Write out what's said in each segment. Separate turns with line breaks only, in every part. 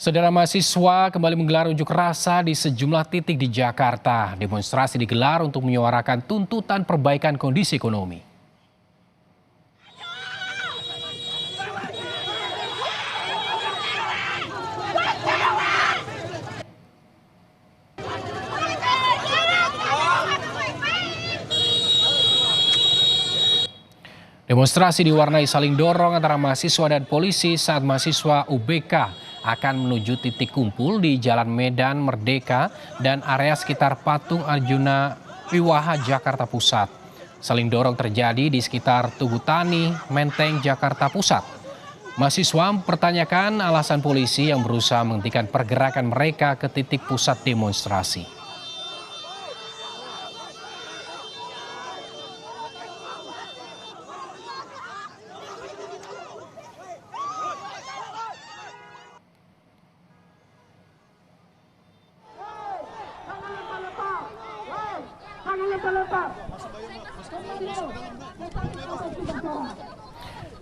Saudara mahasiswa kembali menggelar unjuk rasa di sejumlah titik di Jakarta. Demonstrasi digelar untuk menyuarakan tuntutan perbaikan kondisi ekonomi. Demonstrasi diwarnai saling dorong antara mahasiswa dan polisi saat mahasiswa UBK akan menuju titik kumpul di Jalan Medan Merdeka dan area sekitar Patung Arjuna Wiwaha Jakarta Pusat. Saling dorong terjadi di sekitar Tugu Tani, Menteng, Jakarta Pusat. Mahasiswa mempertanyakan alasan polisi yang berusaha menghentikan pergerakan mereka ke titik pusat demonstrasi.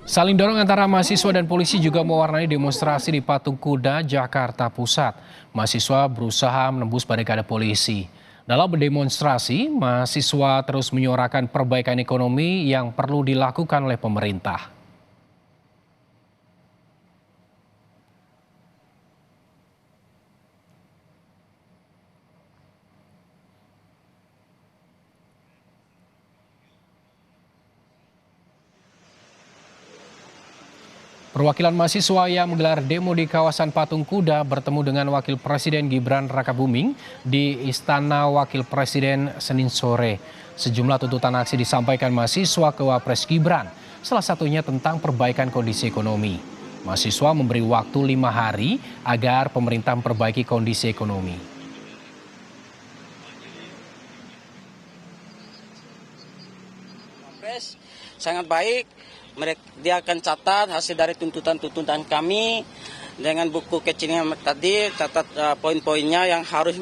Saling dorong antara mahasiswa dan polisi juga mewarnai demonstrasi di Patung Kuda, Jakarta Pusat. Mahasiswa berusaha menembus barikade polisi. Dalam berdemonstrasi, mahasiswa terus menyuarakan perbaikan ekonomi yang perlu dilakukan oleh pemerintah. Perwakilan mahasiswa yang menggelar demo di kawasan Patung Kuda bertemu dengan Wakil Presiden Gibran Rakabuming di Istana Wakil Presiden Senin sore. Sejumlah tuntutan aksi disampaikan mahasiswa ke Wapres Gibran, salah satunya tentang perbaikan kondisi ekonomi. Mahasiswa memberi waktu 5 hari agar pemerintah memperbaiki kondisi ekonomi.
Wapres sangat baik. Dia akan catat hasil dari tuntutan-tuntutan kami dengan buku kecilnya tadi, catat poin-poinnya yang harus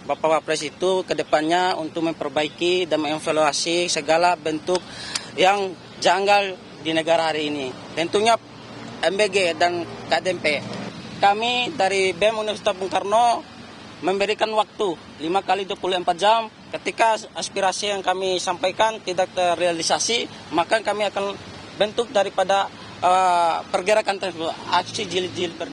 Bapak Wapres itu ke depannya untuk memperbaiki dan mengevaluasi segala bentuk yang janggal di negara hari ini. Tentunya MBG dan KDMP. Kami dari BEM Universitas Bung Karno memberikan waktu 5 kali 24 jam. Ketika aspirasi yang kami sampaikan tidak terrealisasi, maka kami akan bentuk daripada pergerakan tersebut, aksi jilid-jilid.